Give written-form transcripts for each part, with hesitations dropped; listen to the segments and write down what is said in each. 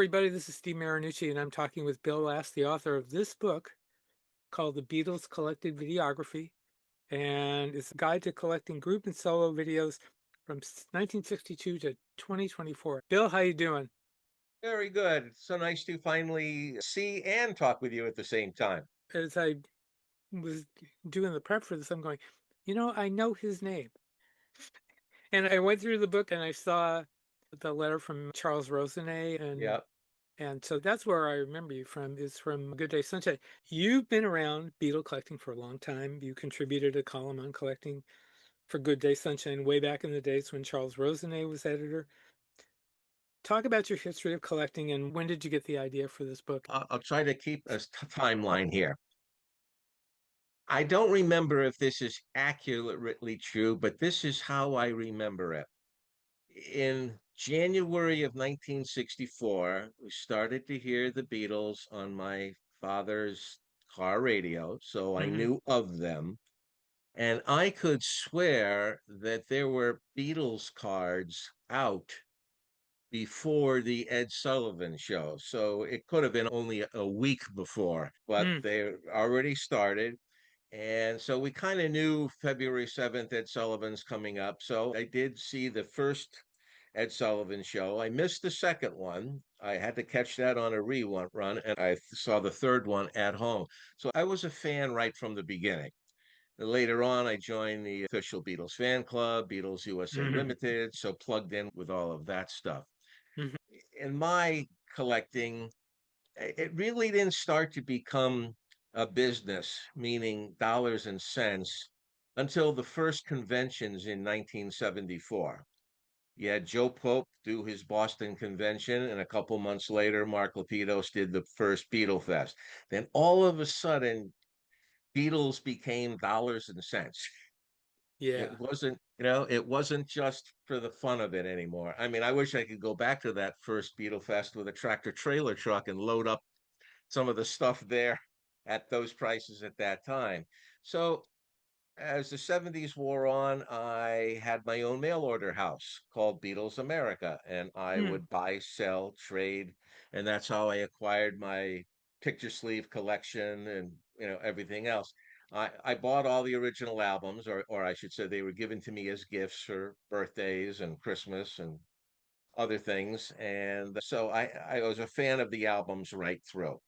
everybody. This is Steve Marinucci, and I'm talking with Bill Last, the author of this book called The Beatles Collected Videography. And it's a guide to collecting group and solo videos from 1962 to 2024. Bill, how you doing? Very good. So nice to finally see and talk with you at the same time. As I was doing the prep for this, I'm going, I know his name. And I went through the book and I saw the letter from Charles Rosenet, and Yeah. so that's where I remember you from, is from Good Day Sunshine. You've been around Beatle collecting for a long time. You contributed a column on collecting for Good Day Sunshine way back in the days when Charles Rosenet was editor. Talk about your history of collecting and when did you get the idea for this book? I'll try to keep a timeline here. I don't remember if this is accurately true, but this is how I remember it. In January of 1964, we started to hear the Beatles on my father's car radio, so I Hmm. knew of them. And I could swear that there were Beatles cards out before the Ed Sullivan show. So it could have been only a week before, but Mm. they already started. And so we kind of knew February 7th, Ed Sullivan's coming up. So I did see the first Ed Sullivan show. I missed the second one. I had to catch that on a rerun, and I saw the third one at home. So I was a fan right from the beginning. Later on, I joined the official Beatles fan club, Beatles USA Hmm. Limited, so plugged in with all of that stuff. Hmm. In my collecting, it really didn't start to become a business, meaning dollars and cents, until the first conventions in 1974. You had Joe Pope do his Boston convention, and a couple months later, Mark Lapidus did the first Beatle Fest. Then all of a sudden, Beatles became dollars and cents. Yeah. It wasn't just for the fun of it anymore. I mean, I wish I could go back to that first Beatle Fest with a tractor trailer truck and load up some of the stuff there at those prices at that time. So as the 70s wore on, I had my own mail order house called Beatles America, and I Mm. would buy, sell, trade, and that's how I acquired my picture sleeve collection and everything else. I bought all the original albums, or I should say, they were given to me as gifts for birthdays and Christmas and other things, and so I was a fan of the albums right through.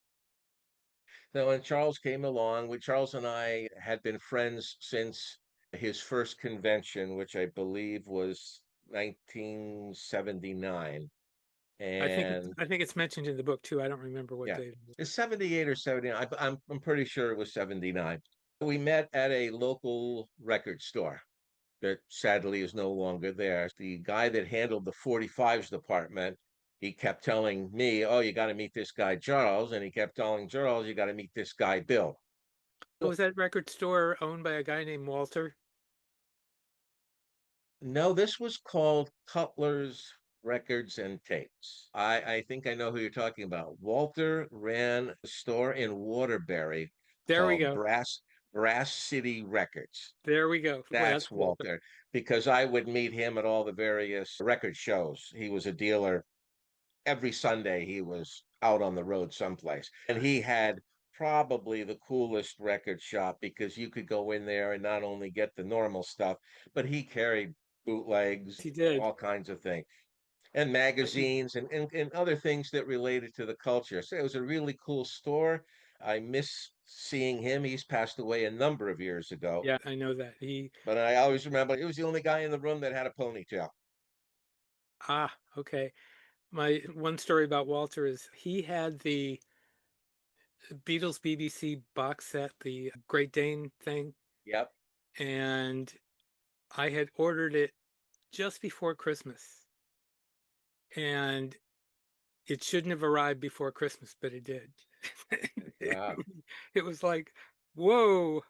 So when Charles came along, Charles and I had been friends since his first convention, which I believe was 1979. And I think it's mentioned in the book too. I don't remember what yeah, date it is. it's 78 or 79. I'm pretty sure it was 79. We met at a local record store that sadly is no longer there. The guy that handled the 45s department, he kept telling me, "Oh, you got to meet this guy Charles," and he kept telling Charles, "You got to meet this guy Bill." Oh, was that record store owned by a guy named Walter? No, this was called Cutler's Records and Tapes. I think I know who you're talking about. Walter ran a store in Waterbury There we called go. Brass City Records. There we go. Well, that's That's Walter. Walter, because I would meet him at all the various record shows. He was a dealer. Every Sunday he was out on the road someplace. And he had probably the coolest record shop because you could go in there and not only get the normal stuff, but he carried bootlegs, He did. all kinds of things, and He, magazines and other things that related to the culture. So it was a really cool store. I miss seeing him. He's passed away a number of years ago, yeah, I know that. but I always remember he was the only guy in the room that had a ponytail. Okay. My one story about Walter is he had the Beatles BBC box set, the Great Dane thing, Yep. and I had ordered it just before Christmas. And it shouldn't have arrived before Christmas, but it did. It, Wow. it was like, whoa.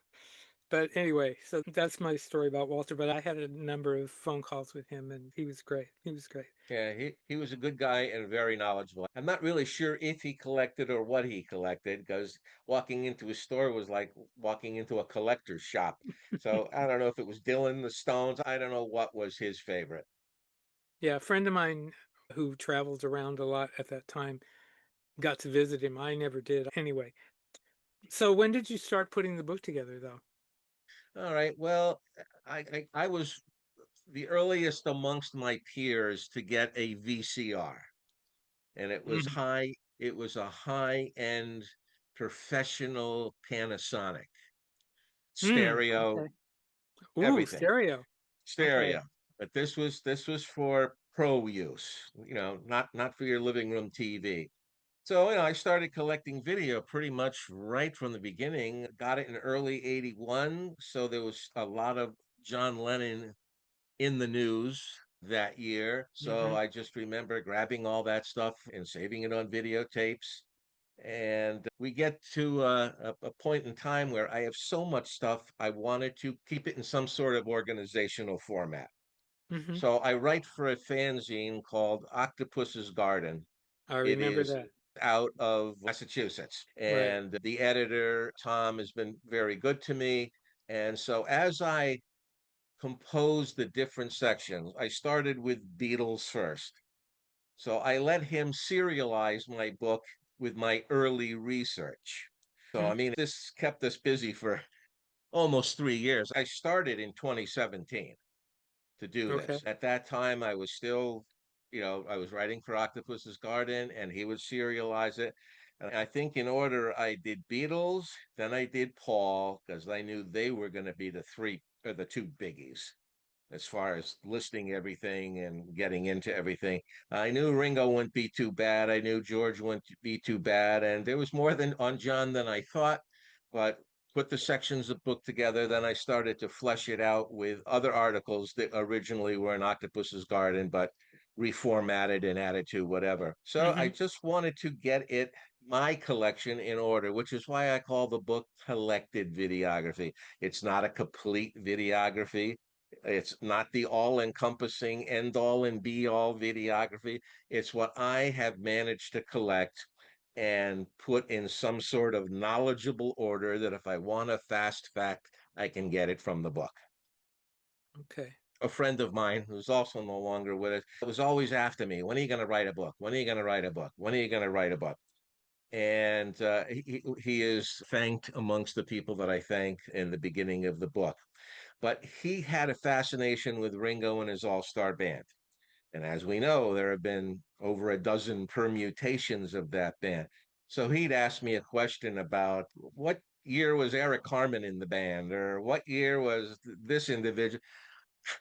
But anyway, so that's my story about Walter. But I had a number of phone calls with him, and he was great. He was great. Yeah, he was a good guy and very knowledgeable. I'm not really sure if he collected or what he collected because walking into his store was like walking into a collector's shop. So I don't know if it was Dylan, the Stones. I don't know what was his favorite. Yeah, a friend of mine who traveled around a lot at that time got to visit him. I never did. Anyway, so when did you start putting the book together, though? All right. Well, I was the earliest amongst my peers to get a VCR, and Mhm. it was a high-end professional Panasonic stereo, Okay. Ooh, everything, stereo. Okay. stereo. But this was for pro use, not for your living room TV. So, I started collecting video pretty much right from the beginning. Got it in early 81. So there was a lot of John Lennon in the news that year. So Mhm. I just remember grabbing all that stuff and saving it on videotapes. And we get to a point in time where I have so much stuff, I wanted to keep it in some sort of organizational format. Mhm. So I write for a fanzine called Octopus's Garden. I It remember is that. out of Massachusetts. Right. And the editor, Tom, has been very good to me. And so as I composed the different sections, I started with Beatles first. So I let him serialize my book with my early research. So, Mhm. I mean, this kept us busy for almost 3 years. I started in 2017 to do Okay. this. At that time, I was still, I was writing for Octopus's Garden, and he would serialize it. And I think in order, I did Beatles, then I did Paul, because I knew they were going to be the three or the two biggies as far as listing everything and getting into everything. I knew Ringo wouldn't be too bad. I knew George wouldn't be too bad. And there was more than on John than I thought, but put the sections of the book together. Then I started to flesh it out with other articles that originally were in Octopus's Garden, but reformatted and added to whatever. So I Mhm. just wanted to get my collection in order, which is why I call the book Collected Videography. It's not a complete videography. It's not the all encompassing end all and be all videography. It's what I have managed to collect and put in some sort of knowledgeable order that if I want a fast fact, I can get it from the book. Okay. A friend of mine who's also no longer with us was always after me. When are you going to write a book? When are you going to write a book? When are you going to write a book? And he is thanked amongst the people that I thank in the beginning of the book. But he had a fascination with Ringo and his all star band. And as we know, there have been over a dozen permutations of that band. So he'd ask me a question about what year was Eric Carmen in the band, or what year was this individual.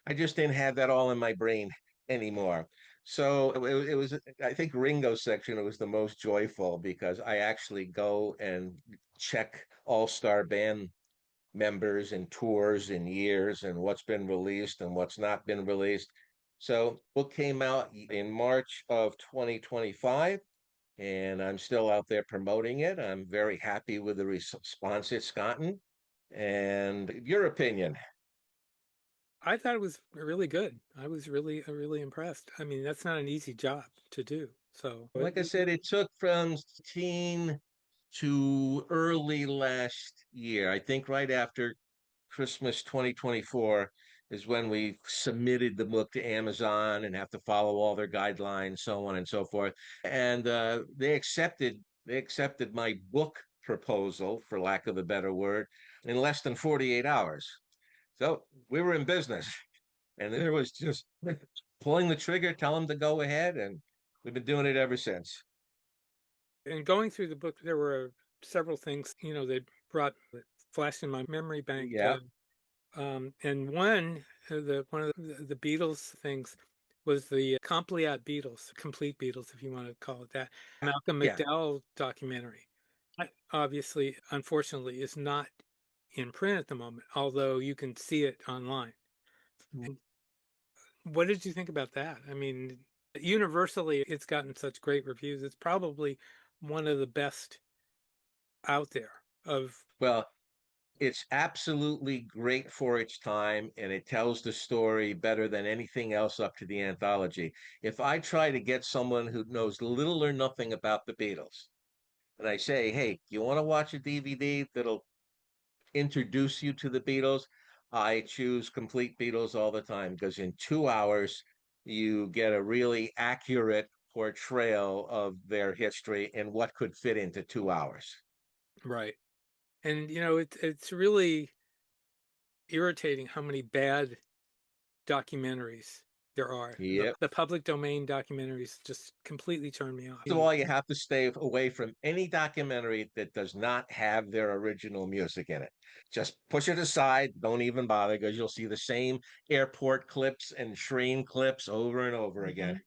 I just didn't have that all in my brain anymore. So it was, I think Ringo's section was the most joyful because I actually go and check all star band members and tours and years and what's been released and what's not been released. So book came out in March of 2025 and I'm still out there promoting it. I'm very happy with the response it's gotten. And your opinion? I thought it was really good. I was really impressed. I mean, that's not an easy job to do. So, Like I said, it took from teen to early last year. I think right after Christmas 2024 is when we submitted the book to Amazon and have to follow all their guidelines, so on and so forth. And they accepted my book proposal, for lack of a better word, in less than 48 hours. So we were in business, and there was just pulling the trigger, tell them to go ahead, and we've been doing it ever since. and going through the book, there were several things, they brought that flashed in my memory bank. Yeah, And one of the Beatles things was the Compleat Beatles, Complete Beatles, if you want to call it that, Malcolm yeah. McDowell documentary. That obviously, unfortunately, is not in print at the moment, although you can see it online. And what did you think about that? I mean, universally, it's gotten such great reviews. It's probably one of the best out there of. Well, it's absolutely great for its time, and it tells the story better than anything else up to the anthology. If I try to get someone who knows little or nothing about the Beatles, and I say, hey, you want to watch a DVD that'll introduce you to the Beatles? I choose Complete Beatles all the time because in 2 hours, you get a really accurate portrayal of their history and what could fit into 2 hours. Right. And it's really irritating how many bad documentaries there are. Yep. The public domain documentaries just completely turn me off. First of all, you have to stay away from any documentary that does not have their original music in it. Just push it aside. Don't even bother because you'll see the same airport clips and train clips over and over again. Mhm.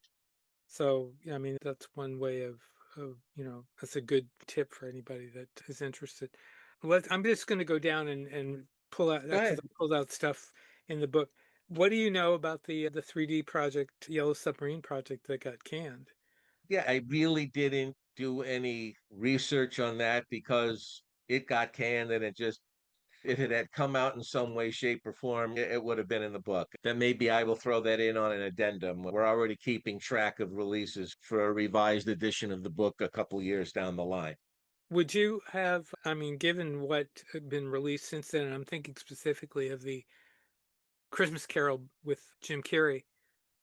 So, yeah, I mean, that's one way that's a good tip for anybody that is interested. I'm just going to go down and pull out Go because ahead. I pulled out stuff in the book. What do you know about the 3D project, Yellow Submarine project that got canned? Yeah, I really didn't do any research on that because it got canned and it just, if it had come out in some way, shape, or form, it would have been in the book. Then maybe I will throw that in on an addendum. We're already keeping track of releases for a revised edition of the book a couple years down the line. Would you have, I mean, given what had been released since then, and I'm thinking specifically of the Christmas Carol with Jim Carrey,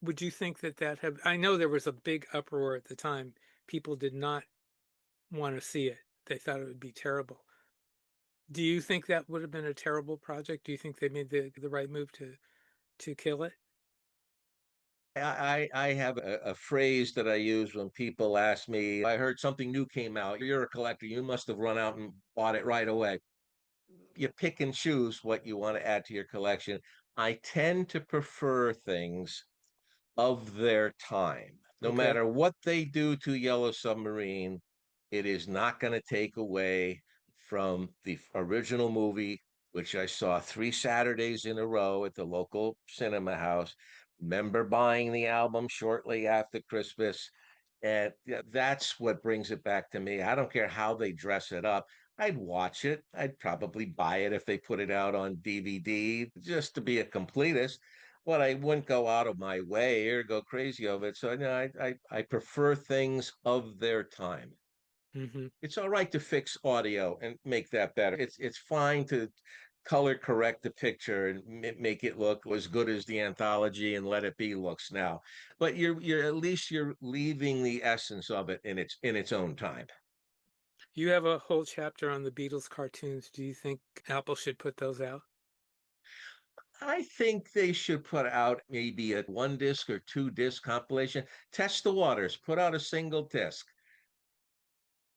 would you think that I know there was a big uproar at the time. People did not want to see it. They thought it would be terrible. Do you think that would have been a terrible project? Do you think they made the right move to kill it? I have a phrase that I use when people ask me, I heard something new came out. You're a collector. You must have run out and bought it right away. You pick and choose what you want to add to your collection. I tend to prefer things of their time. No Okay. matter what they do to Yellow Submarine, it is not going to take away from the original movie, which I saw 3 Saturdays in a row at the local cinema house. Remember buying the album shortly after Christmas. And that's what brings it back to me. I don't care how they dress it up. I'd watch it. I'd probably buy it if they put it out on DVD just to be a completist, but I wouldn't go out of my way or go crazy over it. So I prefer things of their time. Hmm. It's all right to fix audio and make that better. It's fine to color correct the picture and make it look as good as the anthology and let it be looks now. But you're at least you're leaving the essence of it in its own time. You have a whole chapter on the Beatles cartoons. Do you think Apple should put those out? I think they should put out maybe a 1 disc or 2 disc compilation. Test the waters, put out a single disc.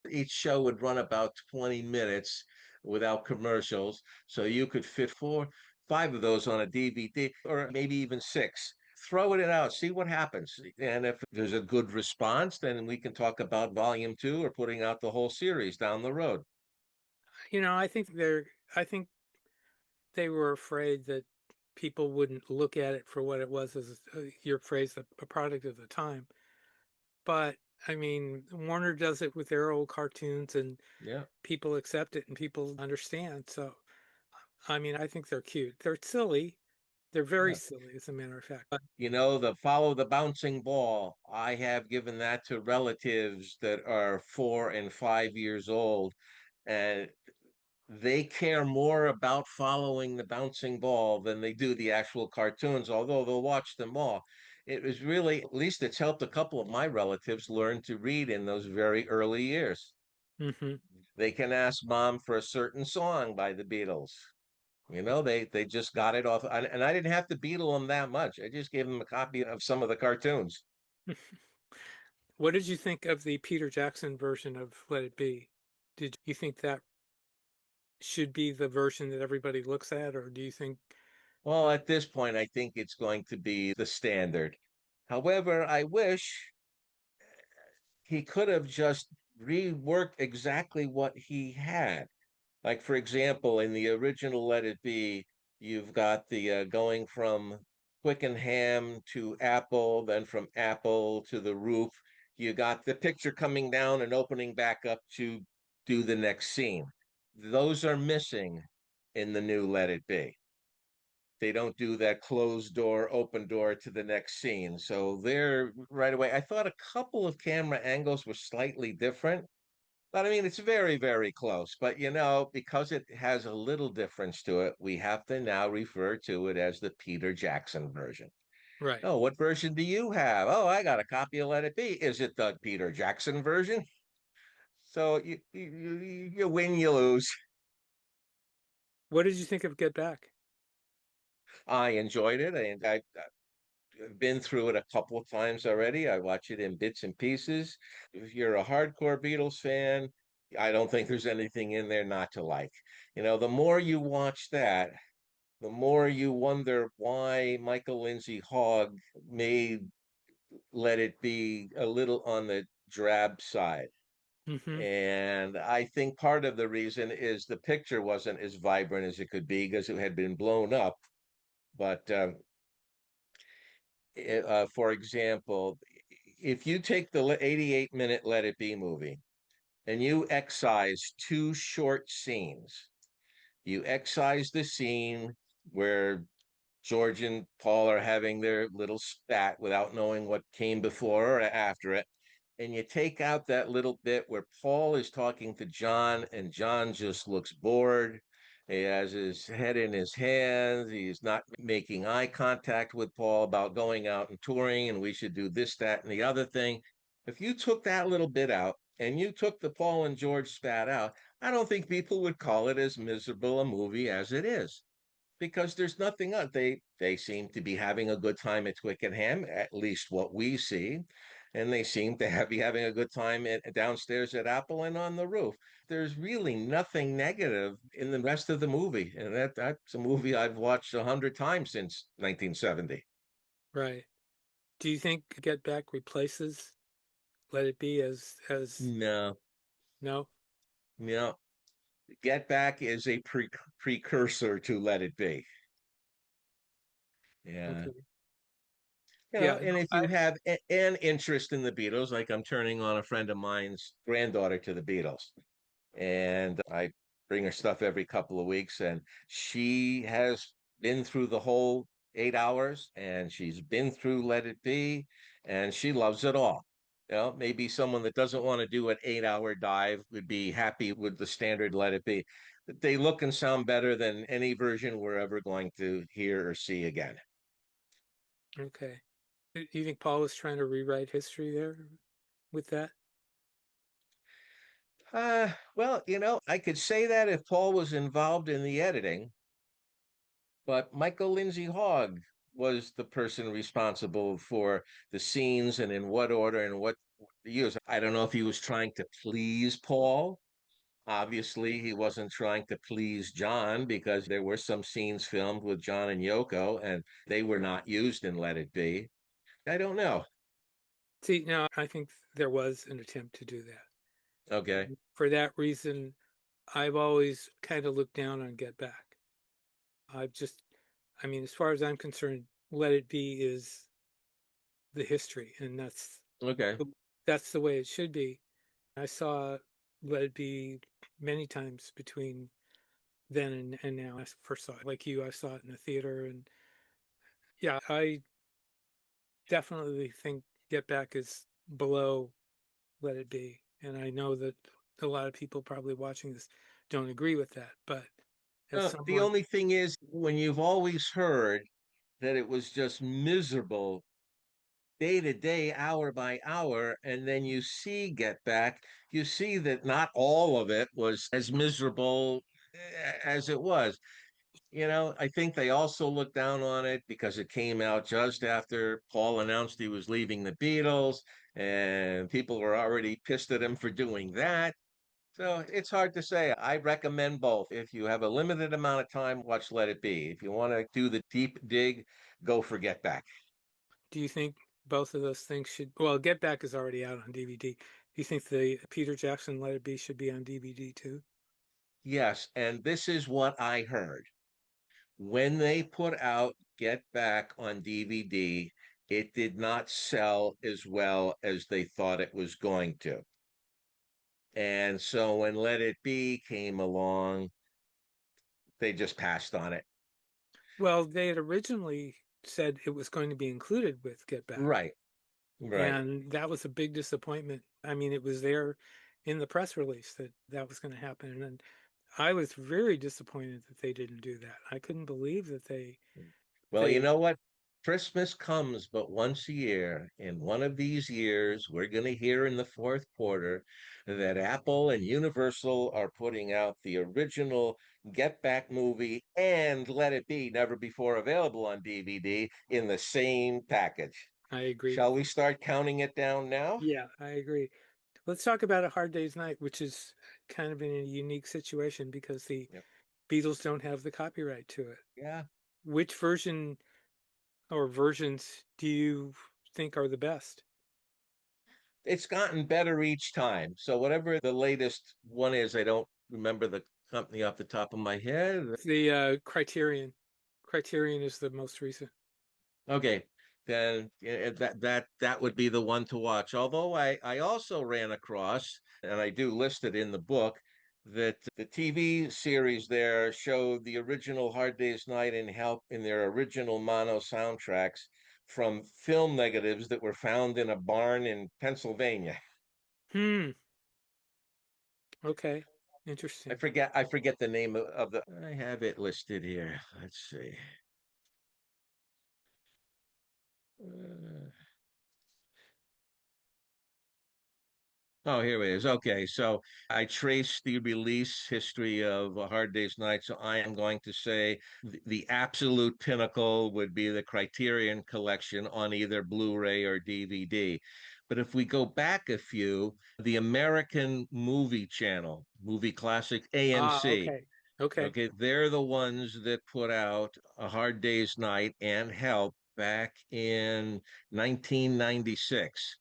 Each show would run about 20 minutes without commercials. So you could fit 4, 5 of those on a DVD or maybe even 6. Throw it out, see what happens. And if there's a good response, then we can talk about volume 2 or putting out the whole series down the road. I think they were afraid that people wouldn't look at it for what it was as your phrase, a product of the time. But I mean, Warner does it with their old cartoons and Yeah. people accept it and people understand. So, I mean, I think they're cute. They're silly. They're very Yeah. silly, as a matter of fact. But The follow the bouncing ball. I have given that to relatives that are 4 and 5 years old. And they care more about following the bouncing ball than they do the actual cartoons, although they'll watch them all. It was really, at least it's helped a couple of my relatives learn to read in those very early years. hmm They can ask mom for a certain song by the Beatles. They just got it off, and I didn't have to Beatle them that much. I just gave them a copy of some of the cartoons. What did you think of the Peter Jackson version of Let It Be? Did you think that should be the version that everybody looks at, or do you think, Well, at this point, I think it's going to be the standard. However, I wish he could have just reworked exactly what he had. Like, for example, in the original Let It Be, you've got the going from Twickenham to Apple, then from Apple to the roof. You got the picture coming down and opening back up to do the next scene. Those are missing in the new Let It Be. They don't do that closed door, open door to the next scene. So they're right away. I thought a couple of camera angles were slightly different, but I mean, it's very, very close. But because it has a little difference to it, we have to now refer to it as the Peter Jackson version. Right. Oh, what version do you have? Oh, I got a copy of Let It Be. Is it the Peter Jackson version? So you win, you lose. What did you think of Get Back? I enjoyed it, and I've been through it a couple of times already. I watch it in bits and pieces. If you're a hardcore Beatles fan, I don't think there's anything in there not to like. The more you watch that, the more you wonder why Michael Lindsay Hogg made Let It Be a little on the drab side. Hmm. And I think part of the reason is the picture wasn't as vibrant as it could be because it had been blown up. But for example, if you take the 88-minute Let It Be movie and you excise two short scenes, you excise the scene where George and Paul are having their little spat without knowing what came before or after it. And you take out that little bit where Paul is talking to John and John just looks bored. He has his head in his hands. He's not making eye contact with Paul about going out and touring and we should do this, that, and the other thing. If you took that little bit out and you took the Paul and George spat out, I don't think people would call it as miserable a movie as it is because there's nothing on. They seem to be having a good time at Twickenham, at least what we see, and they seem to be having a good time downstairs at Apple and on the roof. There's really nothing negative in the rest of the movie, and that's a movie I've watched 100 times since 1970. Right. Do you think Get Back replaces Let It Be as No, no? no. Get Back is a precursor to Let It Be. Yeah. Okay. Yeah, And no, if you have an interest in the Beatles, like I'm turning on a friend of mine's granddaughter to the Beatles, and I bring her stuff every couple of weeks, and she has been through the whole 8 hours, and she's been through Let It Be, and she loves it all. Maybe someone that doesn't want to do an 8 hour dive would be happy with the standard Let It Be. But they look and sound better than any version we're ever going to hear or see again. okay. Do you think Paul was trying to rewrite history there with that? Well, I could say that if Paul was involved in the editing, but Michael Lindsay Hogg was the person responsible for the scenes and in what order and what use. I don't know if he was trying to please Paul. Obviously, he wasn't trying to please John because there were some scenes filmed with John and Yoko, and they were not used in Let It Be. I don't know. See, now I think there was an attempt to do that. Okay. For that reason, I've always kind of looked down on Get Back. I've just, I mean, as far as I'm concerned, Let It Be is the history, and Okay. that's the way it should be. I saw Let It Be many times between then and now. I first saw it, like you, I saw it in the theater, and yeah, I definitely think Get Back is below Let It Be, and I know that a lot of people probably watching this don't agree with that, but as The someone, only thing is, when you've always heard that it was just miserable day to day, hour by hour, and then you see Get Back, you see that not all of it was as miserable as it was. I think they also looked down on it because it came out just after Paul announced he was leaving the Beatles, and people were already pissed at him for doing that. So it's hard to say. I recommend both. If you have a limited amount of time, watch Let It Be. If you want to do the deep dig, go for Get Back. do you think both of those things should, well, Get Back is already out on DVD. Do you think the Peter Jackson Let It Be should be on DVD too? Yes, and this is what I heard. When they put out Get Back on DVD, it did not sell as well as they thought it was going to. And so when Let It Be came along, they just passed on it. Well, they had originally said it was going to be included with Get Back, Right, right. and that was a big disappointment. I mean, it was there in the press release that that was going to happen, and I was very disappointed that they didn't do that. I couldn't believe that Well, you they know what? Christmas comes but once a year. In one of these years, we're going to hear in the fourth quarter that Apple and Universal are putting out the original Get Back movie and Let It Be, never before available on DVD, in the same package. I agree. Shall we start counting it down now? Yeah, I agree. Let's talk about A Hard Day's Night, which is kind of in a unique situation because the Yep. Beatles don't have the copyright to it. Yeah. Which version or versions do you think are the best? It's gotten better each time. So whatever the latest one is, I don't remember the company off the top of my head. The Criterion. Criterion is the most recent. Okay, then that would be the one to watch. Although I also ran across, and I do list it in the book, that the TV series there showed the original Hard Day's Night and Help in their original mono soundtracks from film negatives that were found in a barn in Pennsylvania. Hmm. Okay. Interesting. I forget the name of the. I have it listed here. Let's see. Uh, Oh, here it is. Okay, so I traced the release history of A Hard Day's Night. So I am going to say the absolute pinnacle would be the Criterion Collection on either Blu-ray or DVD. But if we go back a few, the American Movie Channel, Movie Classic Ah, AMC, okay. Okay. okay, they're the ones that put out A Hard Day's Night and Help back in 1996.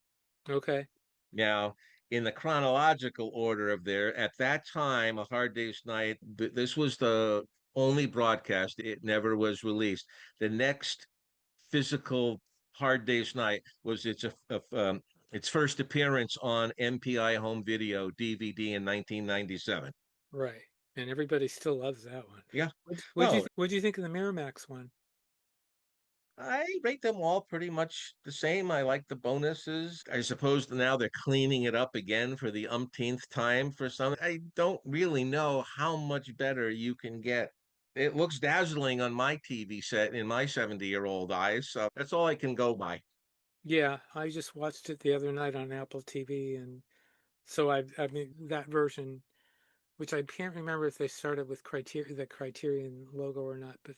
Okay. Now, in the chronological order of there, at that time, A Hard Day's Night, this was the only broadcast. It never was released. The next physical Hard Day's Night was its first appearance on MPI Home Video DVD in 1997. Right. And everybody still loves that one. Yeah. What Oh, do you think of the Miramax one? I rate them all pretty much the same. I like the bonuses. I suppose now they're cleaning it up again for the umpteenth time for some. I don't really know how much better you can get. It looks dazzling on my TV set in my 70-year-old eyes, so that's all I can go by. Yeah, I just watched it the other night on Apple TV, and so I mean that version, which I can't remember if they started with the Criterion logo or not, but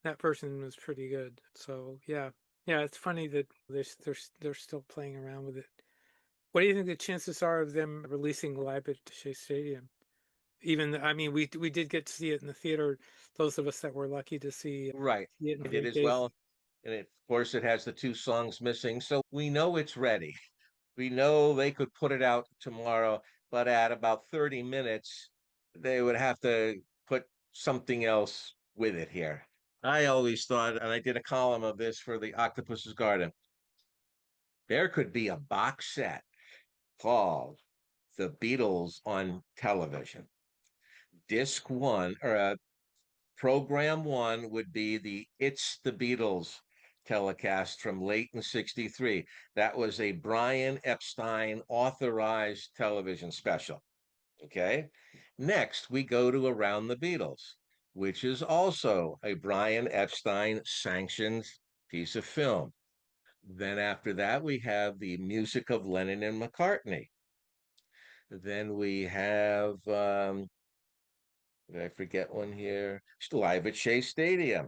that version was pretty good. So yeah, yeah, it's funny that they're still playing around with it. What do you think the chances are of them releasing live at Shea Stadium? Even I mean, we did get to see it in the theater. Those of us that were lucky to Right. see it in I did 3 as days. well. And of course, it has the two songs missing. So we know it's ready. We know they could put it out tomorrow, but at about 30 minutes, they would have to put something else with it here. I always thought, and I did a column of this for the Octopus's Garden, there could be a box set called The Beatles on Television. Disc one, or program one would be the It's the Beatles telecast from late in 63. That was a Brian Epstein authorized television special. Okay. Next, we go to Around the Beatles, which is also a Brian Epstein sanctioned piece of film. Then after that, we have the music of Lennon and McCartney. Then we have, did I forget one here? Live at Shea Stadium.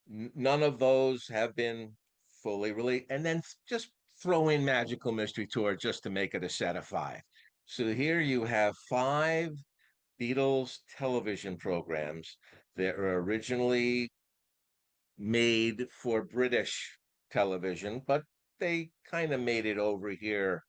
None of those have been fully released. And then just throw in Magical Mystery Tour just to make it a set of five. So here you have five Beatles television programs that were originally made for British television, but they kind of made it over here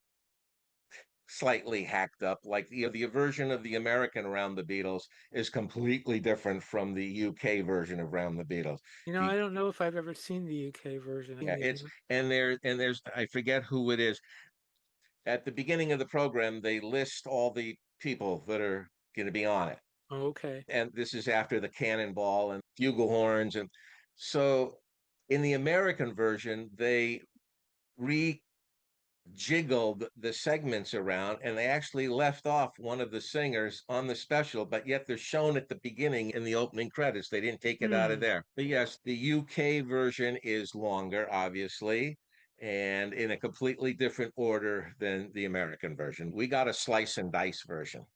slightly hacked up. Like the version of the American Around the Beatles is completely different from the UK version of Around the Beatles. You know, I The don't know if I've ever seen the UK version. Yeah, it's and there's I forget who it is. At the beginning of the program, they list all the people that are going to be on it. Oh, okay. And this is after the cannonball and flugelhorns. And so in the American version, they jiggled the segments around, and they actually left off one of the singers on the special, but yet they're shown at the beginning in the opening credits. They didn't take it out of Hmm. there. But yes, the UK version is longer, obviously, and in a completely different order than the American version. We got a slice and dice version.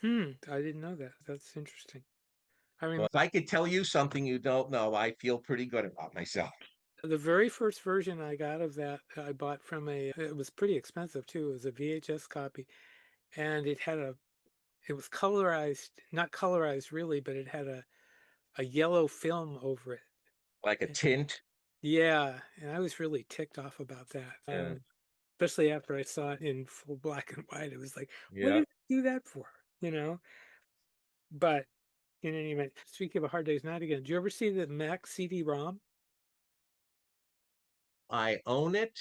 Hmm. I didn't know that. That's interesting. I Well, mean, if I could tell you something you don't know, I feel pretty good about myself. the very first version I got of that, I bought from it was pretty expensive too. It was a VHS copy, and it was colorized, not colorized really, but it had a yellow film over it. Like a And tint. yeah, and I was really ticked off about that. Yeah. Especially after I saw it in full black and white. It was like, what Yeah. did they do that for? You know? But in any event, speaking of A Hard Day's Night again, did you ever see the Mac CD-ROM? I own it,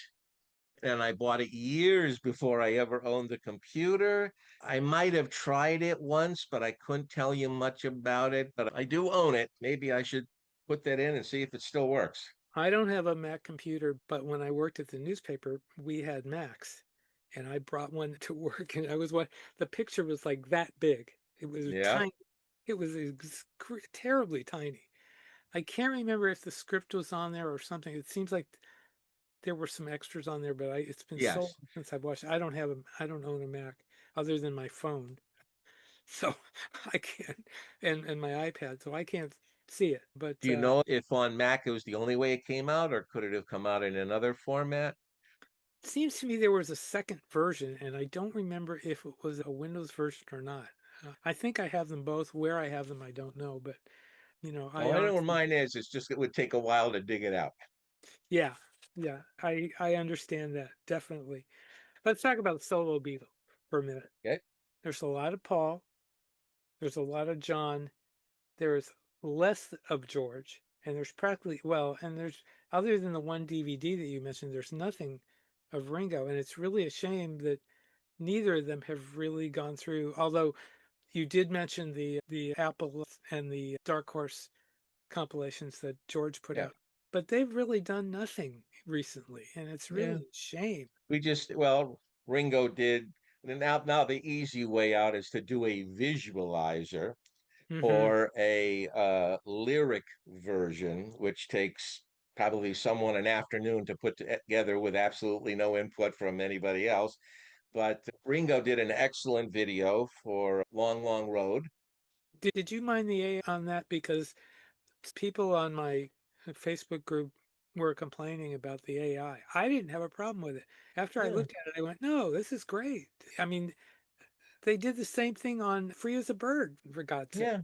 and I bought it years before I ever owned the computer. I might have tried it once, but I couldn't tell you much about it. But I do own it. Maybe I should put that in and see if it still works. I don't have a Mac computer, but when I worked at the newspaper, we had Macs, and I brought one to work, and the picture was like that big. It was Yeah. tiny. It was terribly tiny. I can't remember if the script was on there or something. It seems like there were some extras on there, but it's been so long Yes. since I've watched. I don't own a Mac other than my phone, so I can't, and my iPad, so I can't see it. But Do you know if on Mac it was the only way it came out, or could it have come out in another format? it seems to me there was a second version, and I don't remember if it was a Windows version or not. I think I have them both. Where I have them, I don't know, but Oh, I I know where honestly, mine is. It's just it would take a while to dig it out. yeah, yeah, I understand that definitely. Let's talk about solo Beatle for a minute. Okay. There's a lot of Paul. There's a lot of John. There's less of George, and there's practically and there's other than the one DVD that you mentioned, there's nothing of Ringo, and it's really a shame that neither of them have really gone through. Although you did mention the Apple and the Dark Horse compilations that George put Yeah. out, but they've really done nothing recently, and it's Yeah. really a shame. We just, well, Ringo did. And now the easy way out is to do a visualizer Hmm. or a lyric version, which takes probably someone an afternoon to put together with absolutely no input from anybody else. But Ringo did an excellent video for Long, Long Road. Did you mind the A on that? Because people on my Facebook group were complaining about the AI. I didn't have a problem with it. After I Yeah, looked at it, I went, no, this is great. I mean, they did the same thing on Free as a Bird, for God's sake, yeah,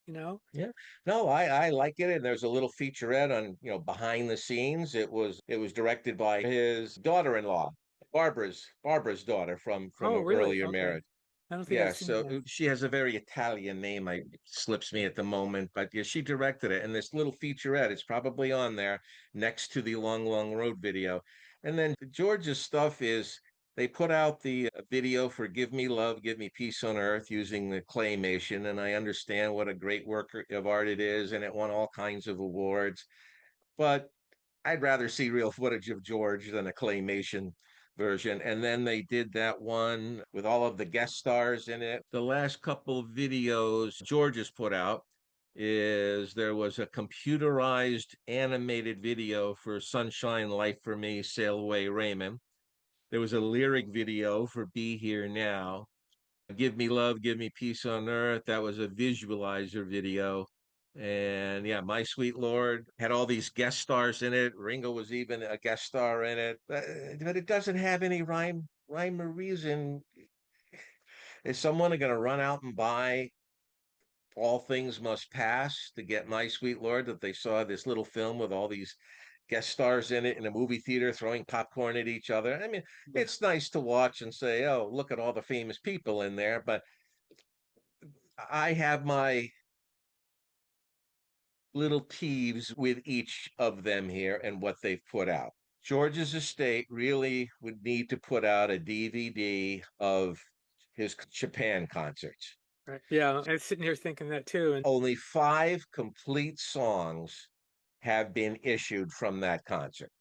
you know? yeah. No, I like it. And there's a little featurette on, behind the scenes. It was directed by his daughter-in-law, Barbara's daughter from Oh, an really? earlier Okay. marriage. I don't think I've Yeah, seen so that. she has a very Italian name. I slips me at the moment, but yeah, she directed it. And this little featurette, it's probably on there next to the Long Long Road video. And then George's stuff is they put out the video for "Give Me Love, Give Me Peace on Earth" using the claymation, and I understand what a great work of art it is, and it won all kinds of awards. But I'd rather see real footage of George than a claymation version. And then they did that one with all of the guest stars in it. The last couple of videos George has put out is there was a computerized animated video for Sunshine Life for Me, Sail Away Raymond. There was a lyric video for Be Here Now. Give Me Love, Give Me Peace on Earth. That was a visualizer video. And yeah, My Sweet Lord had all these guest stars in it. Ringo was even a guest star in it, but it doesn't have any rhyme or reason. Is someone going to run out and buy All Things Must Pass to get My Sweet Lord that they saw this little film with all these guest stars in it in a movie theater throwing popcorn at each other? I mean, Yeah. it's nice to watch and say, oh, look at all the famous people in there, but I have my little peeves with each of them here and what they've put out. George's estate really would need to put out a DVD of his Japan concerts. Right. Yeah. I was sitting here thinking that too. And Only 5 complete songs have been issued from that concert.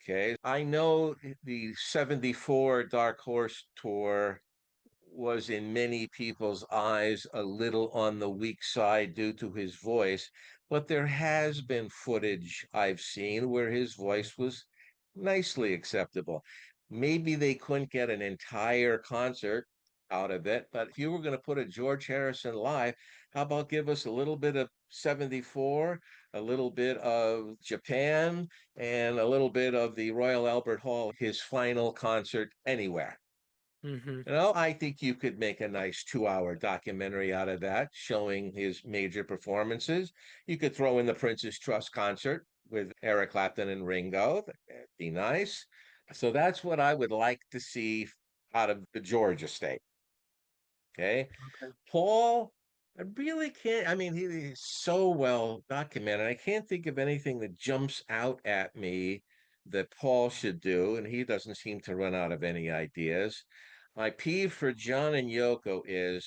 Okay. I know the 74 Dark Horse tour was in many people's eyes a little on the weak side due to his voice, but there has been footage I've seen where his voice was nicely acceptable. Maybe they couldn't get an entire concert out of it, but if you were going to put a George Harrison live, how about give us a little bit of 74, a little bit of Japan, and a little bit of the Royal Albert Hall, his final concert anywhere? Hmm. I think you could make a nice 2 hour documentary out of that, showing his major performances. You could throw in the Prince's Trust concert with Eric Clapton and Ringo. That'd be nice. So that's what I would like to see out of the George estate. Okay. Okay. Paul, I really can't. I mean, he's so well documented. I can't think of anything that jumps out at me that Paul should do, and he doesn't seem to run out of any ideas. My peeve for John and Yoko is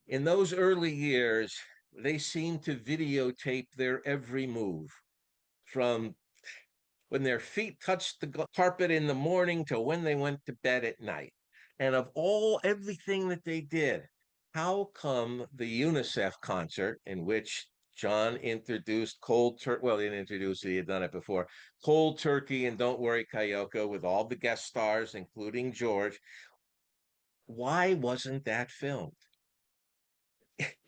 in those early years, they seem to videotape their every move from when their feet touched the carpet in the morning to when they went to bed at night. And of everything that they did, how come the UNICEF concert in which John introduced Cold Turkey, well, he didn't introduce it, he had done it before, Cold Turkey and Don't Worry Kayoko with all the guest stars, including George, why wasn't that filmed?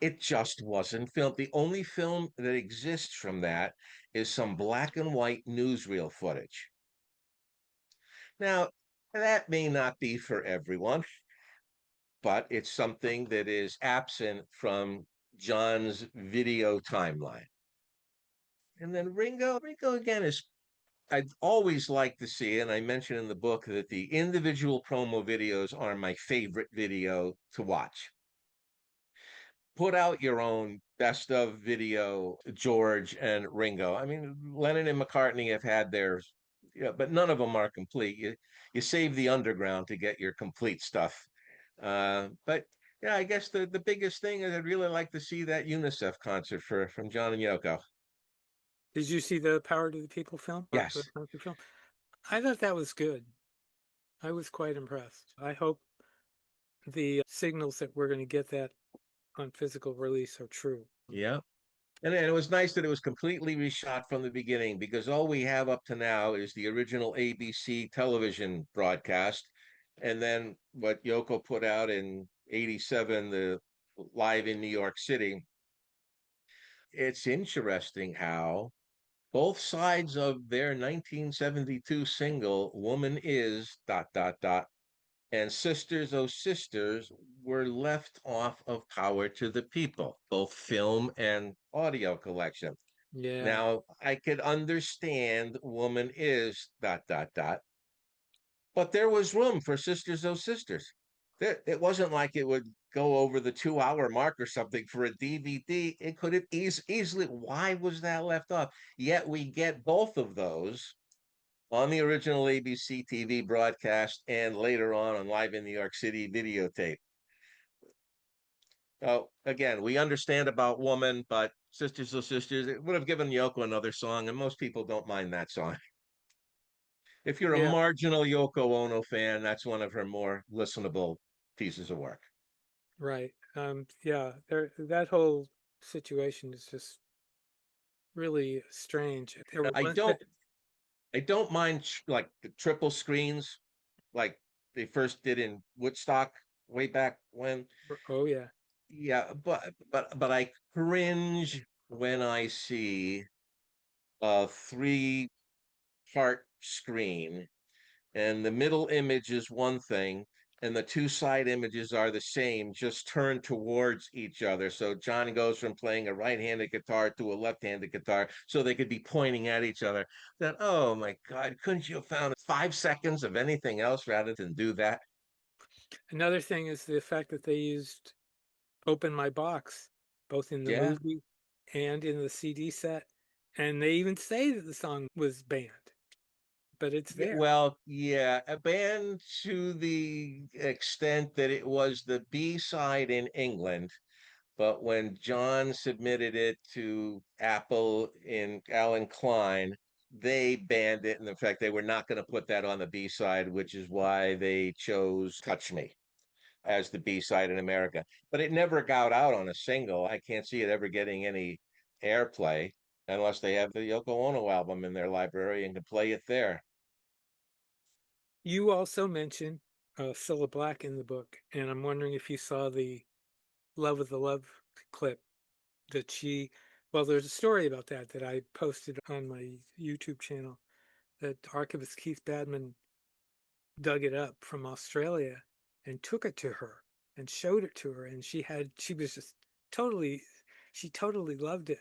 It just wasn't filmed. The only film that exists from that is some black and white newsreel footage. Now, that may not be for everyone, but it's something that is absent from John's video timeline. And then Ringo again is I'd always like to see, and I mentioned in the book that the individual promo videos are my favorite video to watch. Put out your own best of video, George and Ringo. I mean, Lennon and McCartney have had theirs, yeah, but none of them are complete. You save the underground to get your complete stuff. But yeah, I guess the biggest thing is I'd really like to see that UNICEF concert from John and Yoko. Did you see the Power to the People film or the Yes. concert film? I thought that was good. I was quite impressed. I hope the signals that we're going to get that on physical release are true. Yeah. And it was nice that it was completely reshot from the beginning because all we have up to now is the original ABC television broadcast. And then what Yoko put out in 87, the live in New York City. It's interesting how both sides of their 1972 single, Woman Is, dot, dot, dot, and Sisters, Oh Sisters were left off of Power to the People, both film and audio collection. Yeah. Now, I could understand Woman Is, dot, dot, dot, but there was room for Sisters, Oh Sisters. It wasn't like it would go over the 2 hour mark or something for a DVD. It could have easily. Why was that left off? Yet we get both of those on the original ABC TV broadcast and later on Live in New York City videotape. Oh, again, we understand about Woman, but Sisters of Sisters, it would have given Yoko another song, and most people don't mind that song. If you're a Yeah. marginal Yoko Ono fan, that's one of her more listenable pieces of work. Right. Yeah. That whole situation is just really strange. There were I one thing. don't mind like the triple screens, like they first did in Woodstock way back when. Oh, yeah. Yeah, but I cringe when I see a three-part screen and the middle image is one thing and the two side images are the same, just turned towards each other. So John goes from playing a right-handed guitar to a left-handed guitar so they could be pointing at each other. That, oh my God, couldn't you have found 5 seconds of anything else rather than do that? Another thing is the fact that they used Open My Box both in the Yeah. movie and in the CD set. And they even say that the song was banned, but it's Yeah, there. well, yeah, a band to the extent that it was the B side in England, but when John submitted it to Apple in Alan Klein, they banned it. And in fact, they were not going to put that on the B side, which is why they chose Touch Me as the B side in America. But it never got out on a single. I can't see it ever getting any airplay unless they have the Yoko Ono album in their library and can play it there. You also mentioned Cilla Black in the book, and I'm wondering if you saw the Love of the Love clip that she, well, there's a story about that that I posted on my YouTube channel that archivist Keith Badman dug it up from Australia and took it to her and showed it to her, and she was just totally, she totally loved it.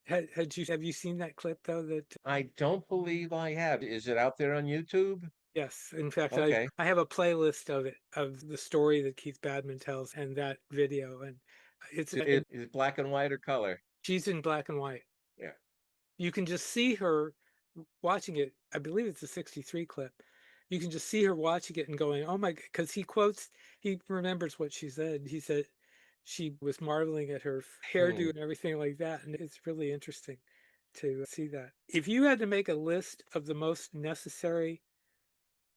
Have you seen that clip though? That I don't believe I have. Is it out there on YouTube? yes, in fact, Okay. I have a playlist of it, of the story that Keith Badman tells and that video, and it's Is it black and white or color? she's in black and white. Yeah. You can just see her watching it. I believe it's a 63 clip. You can just see her watching it and going, oh my, because he remembers what she said. He said she was marveling at her hairdo Hmm. and everything like that. And it's really interesting to see that. If you had to make a list of the most necessary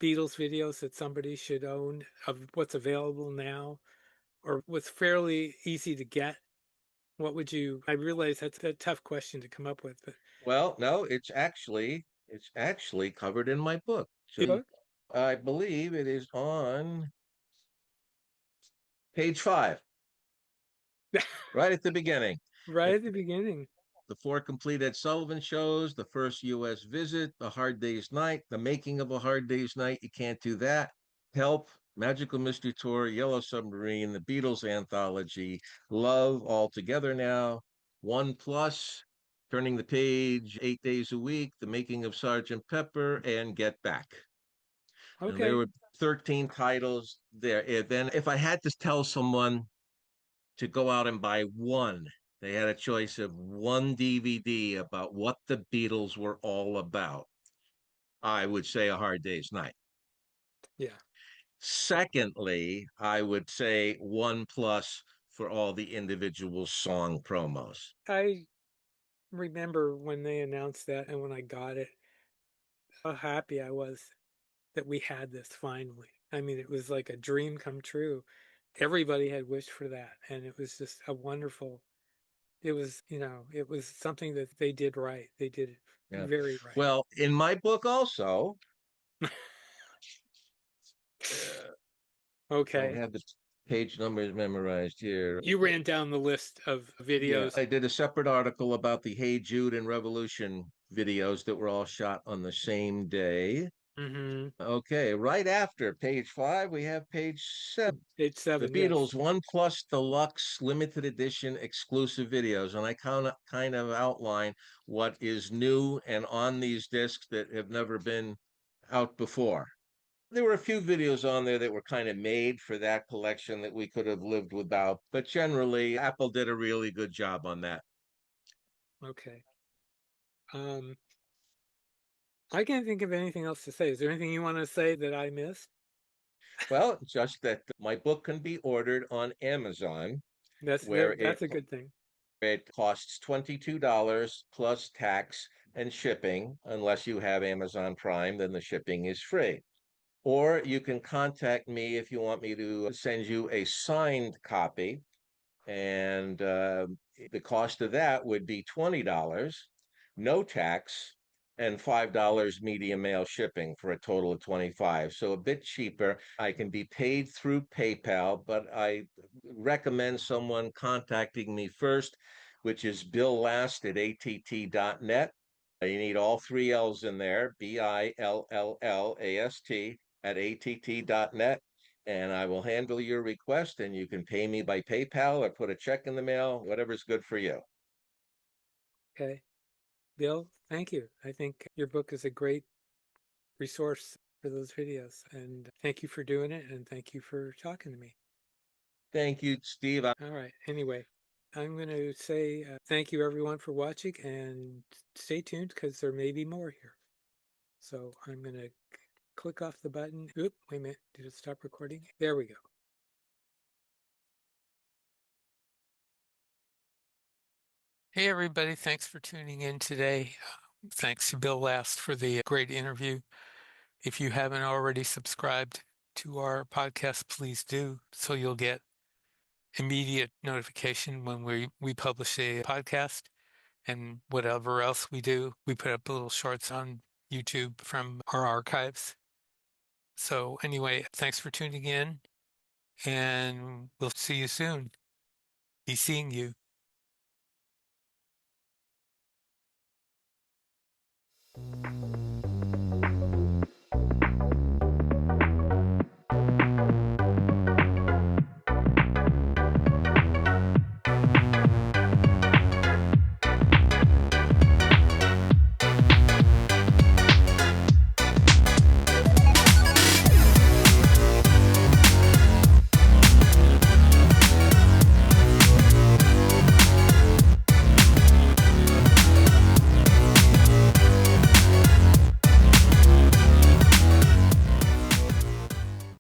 Beatles videos that somebody should own of what's available now or what's fairly easy to get, what would you? I realize that's a tough question to come up with, but Well, no, it's actually covered in my book. So book I believe it is on page 5, right at the beginning. right It, at the beginning. the four complete Ed Sullivan shows, the first U.S. visit, the Hard Day's Night, the making of a Hard Day's Night. You can't do that. Help, Magical Mystery Tour, Yellow Submarine, the Beatles anthology, Love All Together Now, One Plus, Turning the Page, 8 Days a Week, The Making of Sergeant Pepper, and Get Back. And there Okay. were 13 titles there. Then, if I had to tell someone to go out and buy one, they had a choice of one DVD about what the Beatles were all about, I would say A Hard Day's Night. Yeah. Secondly, I would say One Plus for all the individual song promos. I remember when they announced that and when I got it, how happy I was that we had this finally. I mean, it was like a dream come true. Everybody had wished for that. And it was just a wonderful, it was, it was something that they did right. They did it Yeah. very right. Well, in my book also, uh, I Okay. have the page numbers memorized here. You ran down the list of Yeah, videos. I did a separate article about the Hey Jude and Revolution videos that were all shot on the same day. Mm-hmm. Okay, right after page 5, we have page 7. Page The 7, yes. Beatles One Plus Deluxe Limited Edition exclusive videos. And I kind of outline what is new and on these discs that have never been out before. There were a few videos on there that were kind of made for that collection that we could have lived without, but generally, Apple did a really good job on that. Okay. Um, I can't think of anything else to say. Is there anything you want to say that I missed? Well, just that my book can be ordered on Amazon, where That's a good thing. it costs $22 plus tax and shipping. Unless you have Amazon Prime, then the shipping is free. Or you can contact me if you want me to send you a signed copy. And the cost of that would be $20, no tax, and $5 medium mail shipping for a total of 25. So a bit cheaper. I can be paid through PayPal, but I recommend someone contacting me first, which is Bill Last at att.net. You need all three L's in there, BILLLAST at att.net, and I will handle your request, and you can pay me by PayPal or put a check in the mail, whatever's good for you. Okay. Bill, thank you. I think your book is a great resource for those videos. And thank you for doing it. And thank you for talking to me. Thank you, Steve. All right. Anyway, I'm going to say thank you everyone for watching and stay tuned because there may be more here. So I'm going to click off the button. Oop, wait a minute. Did it stop recording? There we go. Hey, everybody. Thanks for tuning in today. Thanks to Bill Last for the great interview. If you haven't already subscribed to our podcast, please do, so you'll get immediate notification when we publish a podcast and whatever else we do. We put up little shorts on YouTube from our archives. So anyway, thanks for tuning in, and we'll see you soon. Be seeing you.